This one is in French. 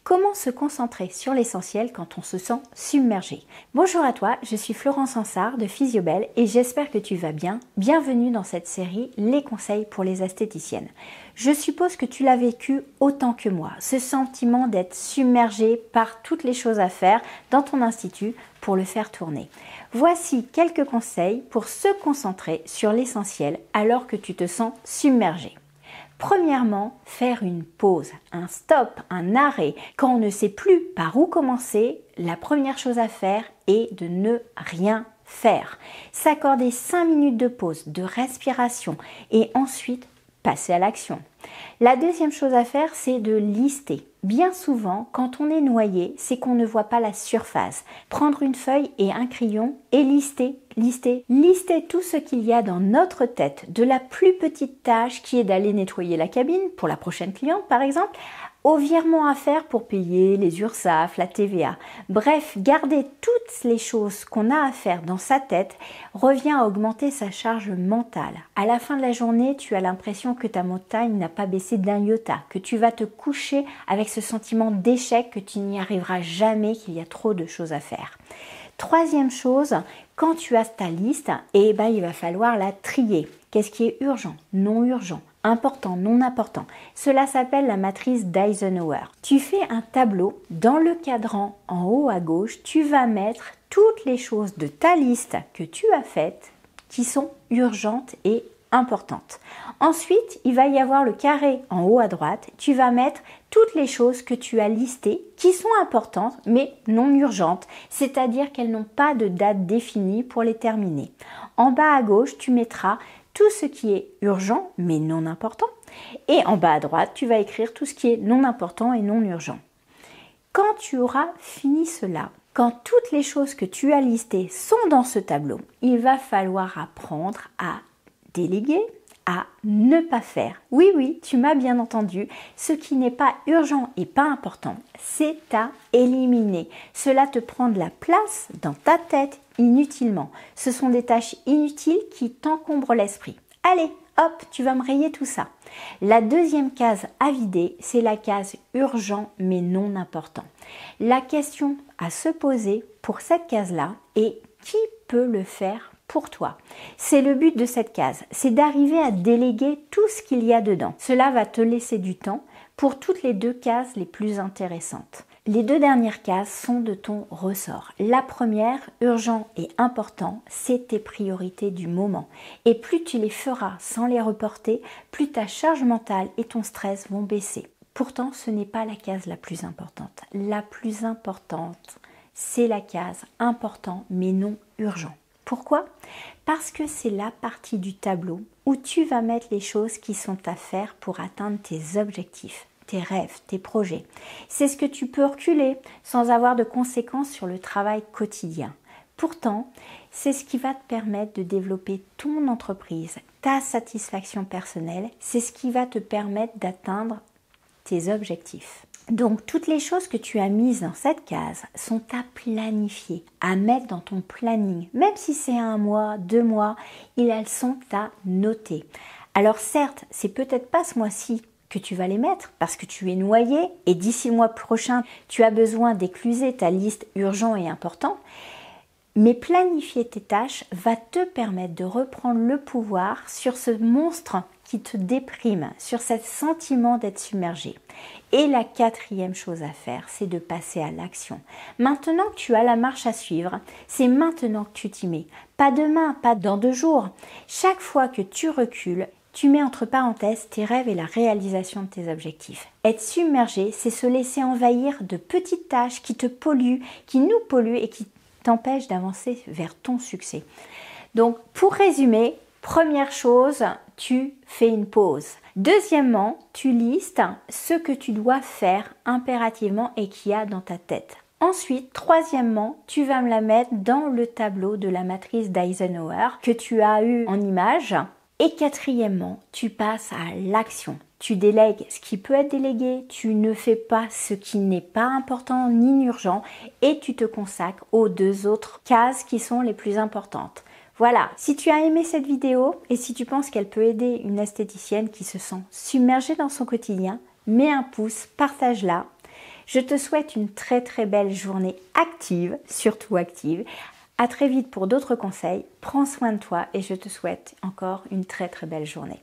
Comment se concentrer sur l'essentiel quand on se sent submergé? Bonjour à toi, je suis Florence Ansart de Physiobelle et j'espère que tu vas bien. Bienvenue dans cette série Les conseils pour les esthéticiennes. Je suppose que tu l'as vécu autant que moi, ce sentiment d'être submergé par toutes les choses à faire dans ton institut pour le faire tourner. Voici quelques conseils pour se concentrer sur l'essentiel alors que tu te sens submergé. Premièrement, faire une pause, un stop, un arrêt. Quand on ne sait plus par où commencer, la première chose à faire est de ne rien faire. S'accorder 5 minutes de pause, de respiration et ensuite passer à l'action. La deuxième chose à faire, c'est de lister. Bien souvent, quand on est noyé, c'est qu'on ne voit pas la surface. Prendre une feuille et un crayon et lister tout ce qu'il y a dans notre tête, de la plus petite tâche qui est d'aller nettoyer la cabine pour la prochaine cliente par exemple, au virement à faire pour payer les URSSAF, la TVA. Bref, garder toutes les choses qu'on a à faire dans sa tête revient à augmenter sa charge mentale. À la fin de la journée, tu as l'impression que ta montagne n'a pas baissé d'un iota, que tu vas te coucher avec ce sentiment d'échec, que tu n'y arriveras jamais, qu'il y a trop de choses à faire. Troisième chose, quand tu as ta liste, il va falloir la trier. Qu'est-ce qui est urgent, non urgent, important, non important? Cela s'appelle la matrice d'Eisenhower. Tu fais un tableau, dans le cadran en haut à gauche, tu vas mettre toutes les choses de ta liste que tu as faites qui sont urgentes et importantes. Ensuite, il va y avoir le carré en haut à droite. Tu vas mettre toutes les choses que tu as listées qui sont importantes mais non urgentes, c'est-à-dire qu'elles n'ont pas de date définie pour les terminer. En bas à gauche, tu mettras tout ce qui est urgent mais non important. Et en bas à droite, tu vas écrire tout ce qui est non important et non urgent. Quand tu auras fini cela, quand toutes les choses que tu as listées sont dans ce tableau, il va falloir apprendre à déléguer, à ne pas faire. Oui, tu m'as bien entendu, ce qui n'est pas urgent et pas important, c'est à éliminer. Cela te prend de la place dans ta tête inutilement. Ce sont des tâches inutiles qui t'encombrent l'esprit. Allez, hop, tu vas me rayer tout ça. La deuxième case à vider, c'est la case urgent mais non important. La question à se poser pour cette case-là est qui peut le faire pour toi? C'est le but de cette case, c'est d'arriver à déléguer tout ce qu'il y a dedans. Cela va te laisser du temps pour toutes les deux cases les plus intéressantes. Les deux dernières cases sont de ton ressort. La première, urgent et important, c'est tes priorités du moment. Et plus tu les feras sans les reporter, plus ta charge mentale et ton stress vont baisser. Pourtant, ce n'est pas la case la plus importante. La plus importante, c'est la case important mais non urgent. Pourquoi? Parce que c'est la partie du tableau où tu vas mettre les choses qui sont à faire pour atteindre tes objectifs, tes rêves, tes projets. C'est ce que tu peux reculer sans avoir de conséquences sur le travail quotidien. Pourtant, c'est ce qui va te permettre de développer ton entreprise, ta satisfaction personnelle. C'est ce qui va te permettre d'atteindre tes objectifs. Donc, toutes les choses que tu as mises dans cette case sont à planifier, à mettre dans ton planning. Même si c'est 1 mois, 2 mois, elles sont à noter. Alors certes, c'est peut-être pas ce mois-ci que tu vas les mettre parce que tu es noyé et d'ici le mois prochain, tu as besoin d'écluser ta liste urgent et important. Mais planifier tes tâches va te permettre de reprendre le pouvoir sur ce monstre qui te déprime, sur ce sentiment d'être submergé. Et la quatrième chose à faire, c'est de passer à l'action. Maintenant que tu as la marche à suivre, c'est maintenant que tu t'y mets. Pas demain, pas dans 2 jours. Chaque fois que tu recules, tu mets entre parenthèses tes rêves et la réalisation de tes objectifs. Être submergé, c'est se laisser envahir de petites tâches qui te polluent, qui nous polluent et qui t'empêche d'avancer vers ton succès. Donc, pour résumer, première chose, tu fais une pause. Deuxièmement, tu listes ce que tu dois faire impérativement et qu'il y a dans ta tête. Ensuite, troisièmement, tu vas me la mettre dans le tableau de la matrice d'Eisenhower que tu as eu en image. Et quatrièmement, tu passes à l'action. Tu délègues ce qui peut être délégué, tu ne fais pas ce qui n'est pas important ni urgent et tu te consacres aux 2 autres cases qui sont les plus importantes. Voilà, si tu as aimé cette vidéo et si tu penses qu'elle peut aider une esthéticienne qui se sent submergée dans son quotidien, mets un pouce, partage-la. Je te souhaite une très très belle journée active, surtout active. À très vite pour d'autres conseils. Prends soin de toi et je te souhaite encore une très très belle journée.